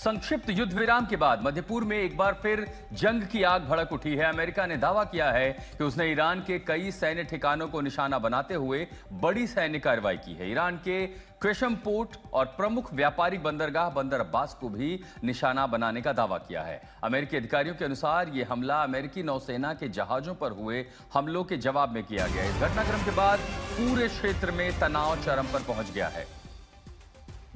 संक्षिप्त युद्ध विराम के बाद मध्यपूर्व में एक बार फिर जंग की आग भड़क उठी है। अमेरिका ने दावा किया है कि उसने ईरान के कई सैन्य ठिकानों को निशाना बनाते हुए बड़ी सैन्य कार्रवाई की है। ईरान के क्वेशम पोर्ट और प्रमुख व्यापारिक बंदरगाह बंदर अब्बास को भी निशाना बनाने का दावा किया है। अमेरिकी अधिकारियों के अनुसार यह हमला अमेरिकी नौसेना के जहाजों पर हुए हमलों के जवाब में किया गया। इस घटनाक्रम के बाद पूरे क्षेत्र में तनाव चरम पर पहुंच गया है।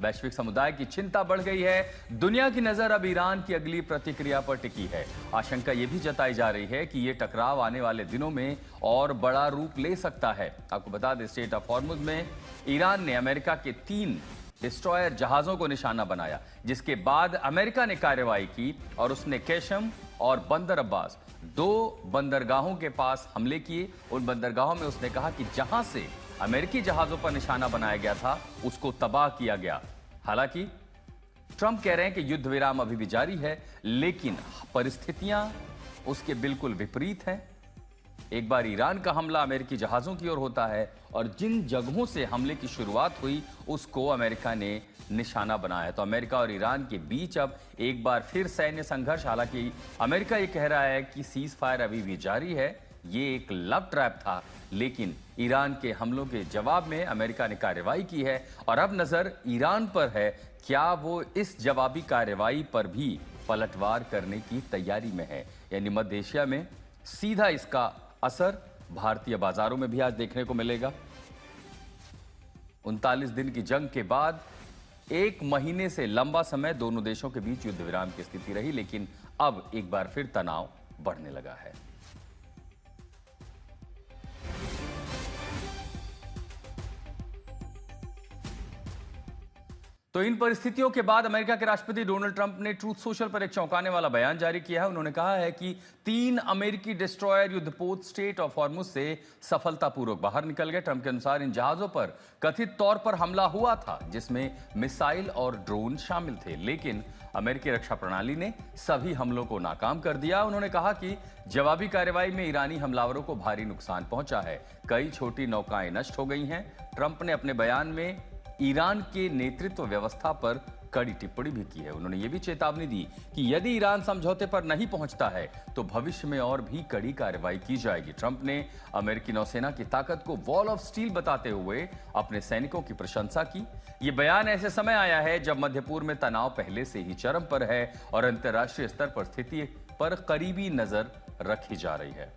वैश्विक समुदाय की चिंता बढ़ गई है। दुनिया की नजर अब ईरान की अगली प्रतिक्रिया पर टिकी है। आशंका यह भी जताई जा रही है कि यह टकराव आने वाले दिनों में और बड़ा रूप ले सकता है। आपको बता दें, स्ट्रेट ऑफ हॉर्मुज में ईरान ने अमेरिका के 3 डिस्ट्रॉयर जहाजों को निशाना बनाया, जिसके बाद अमेरिका ने कार्रवाई की और उसने केशम और बंदर अब्बास 2 बंदरगाहों के पास हमले किए। उन बंदरगाहों में उसने कहा कि जहां से अमेरिकी जहाजों पर निशाना बनाया गया था उसको तबाह किया गया। हालांकि ट्रंप कह रहे हैं कि युद्ध विराम अभी भी जारी है, लेकिन परिस्थितियां उसके बिल्कुल विपरीत हैं। एक बार ईरान का हमला अमेरिकी जहाजों की ओर होता है और जिन जगहों से हमले की शुरुआत हुई उसको अमेरिका ने निशाना बनाया। तो अमेरिका और ईरान के बीच अब एक बार फिर सैन्य संघर्ष। हालांकि अमेरिका ये कह रहा है कि सीज फायर अभी भी जारी है, ये एक लव ट्रैप था, लेकिन ईरान के हमलों के जवाब में अमेरिका ने कार्रवाई की है और अब नजर ईरान पर है, क्या वो इस जवाबी कार्रवाई पर भी पलटवार करने की तैयारी में है। यानी मध्य एशिया में सीधा इसका असर भारतीय बाजारों में भी आज देखने को मिलेगा। 39 दिन की जंग के बाद 1 महीने से लंबा समय दोनों देशों के बीच युद्ध विराम की स्थिति रही, लेकिन अब एक बार फिर तनाव बढ़ने लगा है। तो इन परिस्थितियों के बाद अमेरिका के राष्ट्रपति डोनाल्ड ट्रंप ने ट्रूथ सोशल पर एक चौंकाने वाला बयान जारी किया है। उन्होंने कहा है कि 3 अमेरिकी डिस्ट्रॉयर युद्धपोत स्ट्रेट ऑफ हॉर्मुज से सफलतापूर्वक बाहर निकल गए। ट्रंप के अनुसार इन जहाजों पर कथित तौर पर हमला हुआ था, जिसमें मिसाइल और ड्रोन शामिल थे, लेकिन अमेरिकी रक्षा प्रणाली ने सभी हमलों को नाकाम कर दिया। उन्होंने कहा कि जवाबी कार्रवाई में ईरानी हमलावरों को भारी नुकसान पहुंचा है, कई छोटी नौकाएं नष्ट हो गई हैं। ट्रंप ने अपने बयान में ईरान के नेतृत्व व्यवस्था पर कड़ी टिप्पणी भी की है। उन्होंने यह भी चेतावनी दी कि यदि ईरान समझौते पर नहीं पहुंचता है तो भविष्य में और भी कड़ी कार्रवाई की जाएगी। ट्रंप ने अमेरिकी नौसेना की ताकत को वॉल ऑफ स्टील बताते हुए अपने सैनिकों की प्रशंसा की। यह बयान ऐसे समय आया है जब मध्यपूर्व में तनाव पहले से ही चरम पर है और अंतर्राष्ट्रीय स्तर पर स्थिति पर करीबी नजर रखी जा रही है।